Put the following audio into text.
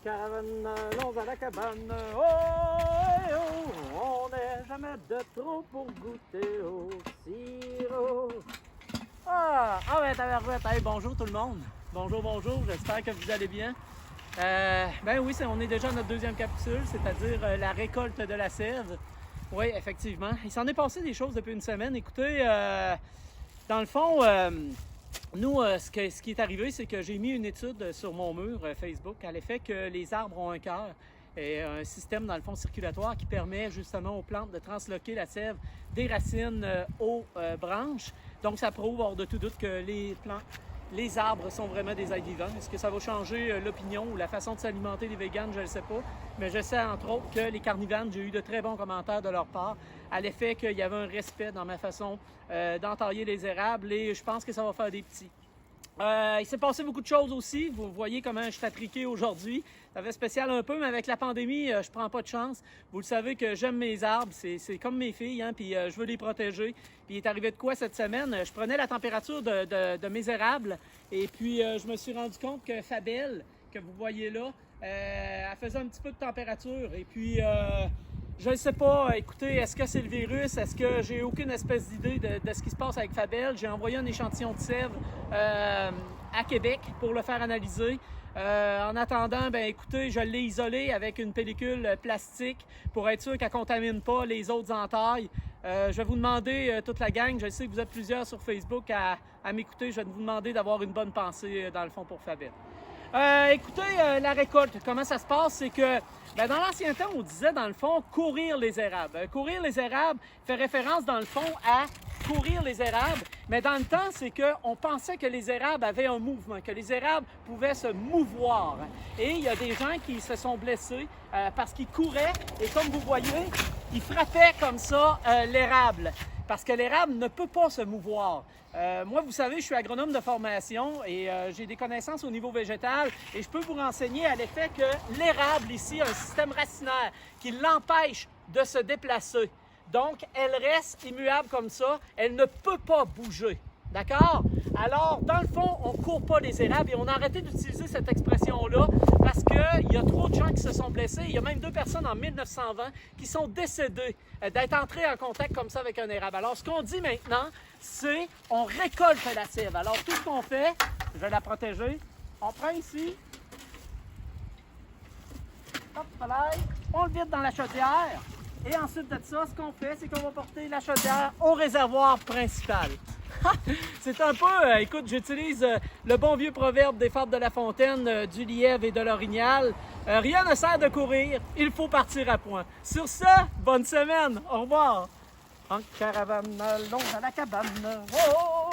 Caravane, allons à la cabane. Oh, eh, oh, on n'est jamais de trop pour goûter au sirop. Ben tabarouette, hey, bonjour tout le monde. Bonjour, j'espère que vous allez bien. Ben oui, on est déjà à notre deuxième capsule, c'est-à-dire la récolte de la sève. Oui, effectivement. Il s'en est passé des choses depuis une semaine. Écoutez, dans le fond, nous, ce qui est arrivé, c'est que j'ai mis une étude sur mon mur Facebook à l'effet que les arbres ont un cœur et un système, dans le fond, circulatoire qui permet justement aux plantes de transloquer la sève des racines aux branches. Donc, ça prouve hors de tout doute que les arbres sont vraiment des êtres vivants. Est-ce que ça va changer l'opinion ou la façon de s'alimenter des véganes? Je ne le sais pas. Mais je sais, entre autres, que les carnivanes, j'ai eu de très bons commentaires de leur part à l'effet qu'il y avait un respect dans ma façon d'entailler les érables et je pense que ça va faire des petits. Il s'est passé beaucoup de choses aussi. Vous voyez comment je suis attriqué aujourd'hui. Ça fait spécial un peu, mais avec la pandémie, je prends pas de chance. Vous le savez que j'aime mes arbres. C'est comme mes filles, hein, puis je veux les protéger. Puis il est arrivé de quoi cette semaine? Je prenais la température de mes érables et puis je me suis rendu compte que Fabelle, que vous voyez là, elle faisait un petit peu de température. Et puis, je ne sais pas, écoutez, est-ce que c'est le virus? Est-ce que j'ai aucune espèce d'idée de ce qui se passe avec Fabelle? J'ai envoyé un échantillon de sève à Québec pour le faire analyser. En attendant, ben écoutez, je l'ai isolé avec une pellicule plastique pour être sûr qu'elle ne contamine pas les autres entailles. Je vais vous demander, toute la gang, je sais que vous êtes plusieurs sur Facebook à m'écouter, je vais vous demander d'avoir une bonne pensée dans le fond pour Fabelle. Écoutez, la récolte, comment ça se passe, c'est que dans l'ancien temps, on disait dans le fond courir les érables. Courir les érables fait référence dans le fond à courir les érables, mais dans le temps, c'est qu'on pensait que les érables avaient un mouvement, que les érables pouvaient se mouvoir. Et il y a des gens qui se sont blessés parce qu'ils couraient et comme vous voyez, ils frappaient comme ça l'érable. Parce que l'érable ne peut pas se mouvoir. Moi, vous savez, je suis agronome de formation et j'ai des connaissances au niveau végétal et je peux vous renseigner à l'effet que l'érable ici a un système racinaire qui l'empêche de se déplacer. Donc, elle reste immuable comme ça, elle ne peut pas bouger. D'accord? Alors, dans le fond, on ne court pas les érables et on a arrêté d'utiliser cette expression-là parce qu'il y a trop de gens qui se sont blessés. Il y a même 2 personnes en 1920 qui sont décédées d'être entrées en contact comme ça avec un érable. Alors, ce qu'on dit maintenant, c'est on récolte la sève. Alors, tout ce qu'on fait, je vais la protéger. On prend ici, hop, là, on le vide dans la chaudière. Et ensuite de ça, ce qu'on fait, c'est qu'on va porter la chaudière au réservoir principal. C'est un peu, écoute, j'utilise le bon vieux proverbe des Fables de La Fontaine, du lièvre et de l'orignal. Rien ne sert de courir, il faut partir à point. Sur ce, bonne semaine, au revoir. En caravane, allons à la cabane. Oh,